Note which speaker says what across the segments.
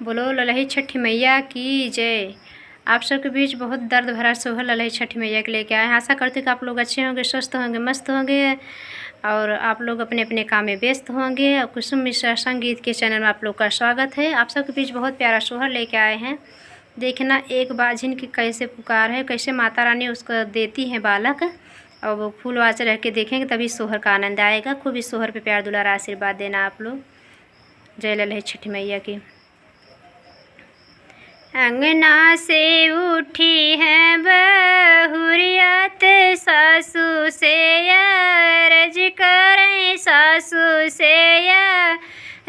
Speaker 1: बोलो ललही छठी मैया की जय। आप सबके बीच बहुत दर्द भरा सोहर ललही छठी मैया के लेके आए हैं। आशा करते कि आप लोग अच्छे होंगे, स्वस्थ होंगे, मस्त होंगे और आप लोग अपने अपने काम में व्यस्त होंगे। और कुसुम मिश्रा संगीत के चैनल में आप लोग का स्वागत है। आप सबके बीच बहुत प्यारा सोहर लेके आए हैं। देखना एक बाझिन की कैसे पुकार है, कैसे माता रानी उसको देती हैं बालक, और वो फूल वाच रह के देखेंगे तभी सोहर का आनंद आएगा। खूब इस सोहर पे प्यार दुलारा आशीर्वाद देना आप लोग। जय ललही छठी मैया की। अंगना से उठी है बहुरियत, सासू से रज करें, सासू से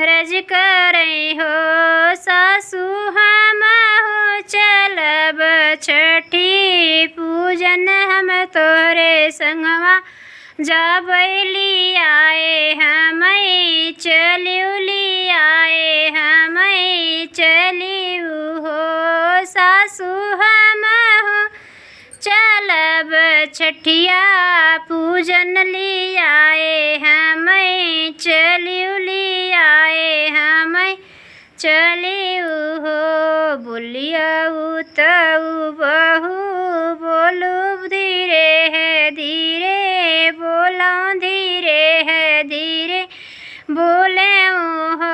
Speaker 1: रज करें हो। सासू हम हो चलब छठी पूजन, हम तोरे संगवा जाबैली आए हमें चलिउली आए हमें चलिउ हो। सासू हम हो चलब छठिया पूजन ली आए हमें चलिउली आए हमें चलिउ हो। बोलियऊ तऊ बहू बोलू धीरे है धीरे, बोलो धीरे है धीरे बोले हो।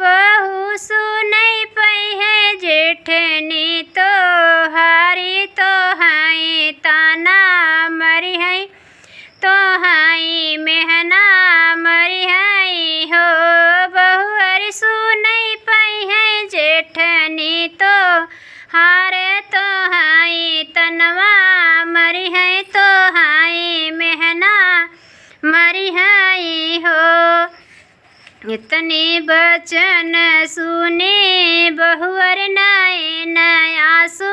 Speaker 1: बहू सुनई पई है जेठनी तो हारी तो हाई ताना मरी है तो हाई मेहना मरी है हो। बहू अरे सुनई पई है जेठनी तो हारे तो हाई तनवा मरी है तो हाई मेहना मरी है हो। इतने बचन सुने बहुअर नए नयासु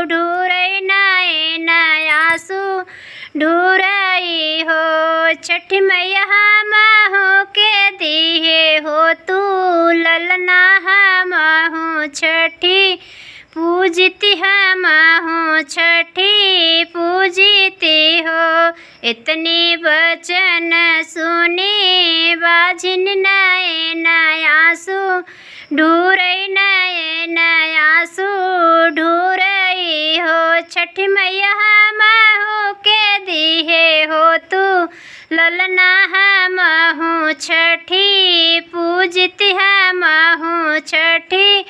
Speaker 1: ढूरई नए नयासु ढूरई हो। छठी मैया हम हो के दिए हो तू ललना, हम हो छठी पूजती हम हो छठी पूजती हो। इतने वचन सुने बाझिन नए नयासु ढूरई नए नयासु ढूरई हो। छठी मैया हम हो के दिए हो तू ललना, हम हो छठी पूजती हम हो छठी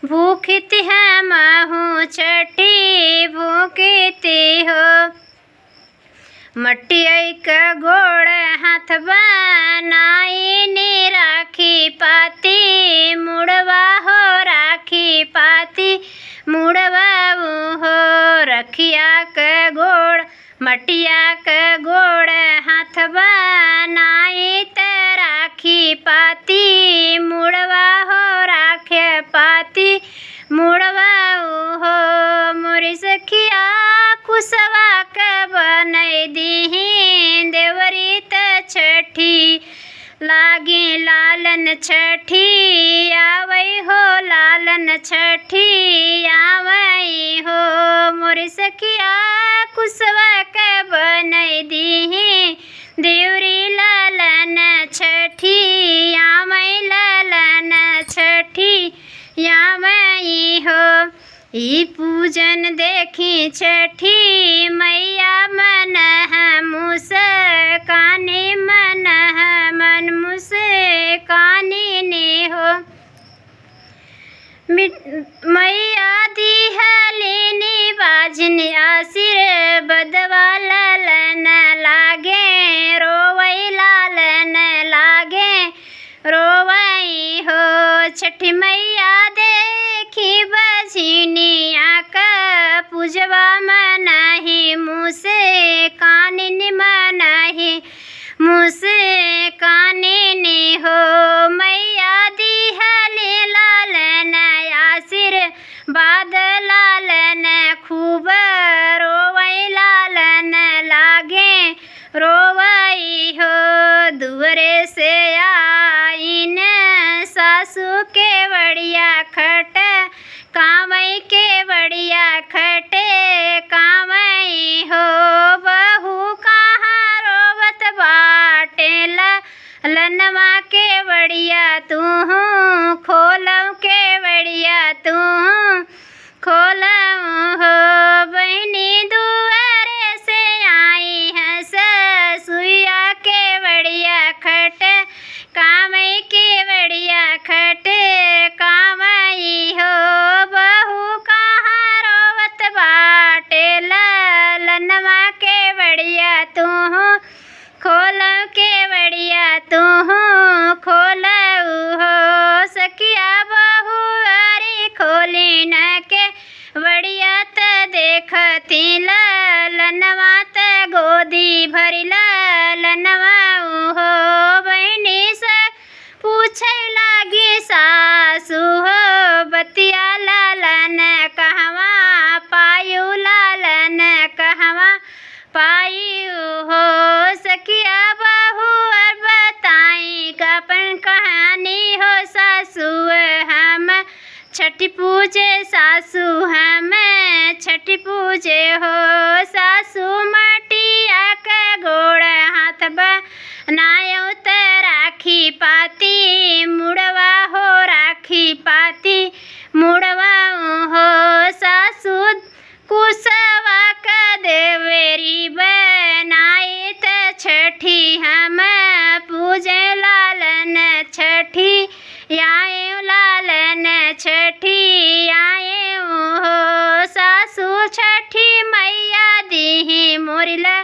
Speaker 1: भूखती हम हो छठी भूखती हो। मटिया का गोड़ हाथ बनाई नी राखी पाती मुड़वा हो राखी पाती मुड़वा हो। रखिया का गोड़ मटिया का गोड़ हाथ बनाई त राखी पाती मुड़वा हो राखे पाती मुड़वा हो। मोरी सखिया खुशवा के बनई दीही देवरी त छठी लागी लालन छठी आवई हो लालन छठी आवई हो। मोरी सखिया खुशवा के बनई दीही देवरी लालन छठी आवई लालन छठी आवई हो। ई पूजन देखी छठी मैया मन मुस्कानी मन मन मुस्कानी ने हो। मैया दी हलीनी बाझिन आशीर्वाद लालन लागे रोवई लालन लागे रोवई हो। छठी मैया देखी बझिनिया का पूजवा मनाही मुसे कानिनी मनाही मुसे कानिनी हो। मैया दी हली लालन आशीर्वाद लालन खूब रोवई लालन लागे रोवई हो। दुवरे से आईन सासू के बढ़िया खट कामई के बढ़िया खटे कामई हो। बहू कहाँ रोवत बाटे लनवा के बढ़िया केवड़िया तू खोलऊ हो बहनी दुआरे से आई है ससुया केवड़िया खट कामई केवड़िया खट कामई हो बहू कहाँ रोवत बाटे ललनवा केवड़िया तू खोलऊ केवड़िया तू खोलऊ हो सखिया बहू अरे खोली न के वड़िया त देखती ललनवा त गोदी भरी ललनवा हो बहनी से पूछे लागी सासू हो बतिया लालन कहवा पायू लालन कहवा पायू हो सखिया बहू और बताई कपन कहानी हो सासू हम छठी पूजे सासू हम छठी पूजे हो सासू मटिया के गोड़ हाथ बनायो त राखी पाती मुड़वा हो राखी पाती मुड़वा हो सासू कुसवा का देवेरी बनाए त छठी हम पूजे लालन छठी आए लालन छठी आए हो सासू छठी मैया दीही मोरिला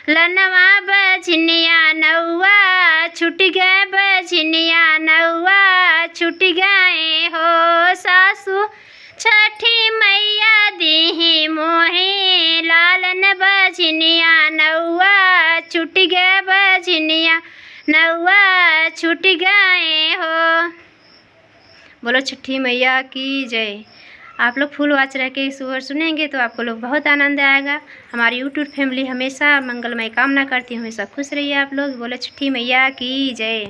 Speaker 1: लनवा बजनिया नौआ छुट गए बजनिया नौआ छुट गए हो सासू छठी मैया दीही मोहे लालन बजनिया नौआ छुट गए बजनिया नौआ छुट गए हो। बोलो छठी मैया की जय। आप लोग फुल वॉच रह के इस ओर सुनेंगे तो आपको लोग बहुत आनंद आएगा। हमारी यूट्यूब फैमिली हमेशा मंगलमय कामना करती हूँ, हमेशा खुश रहिए आप लोग। बोलो छठी मैया की जय।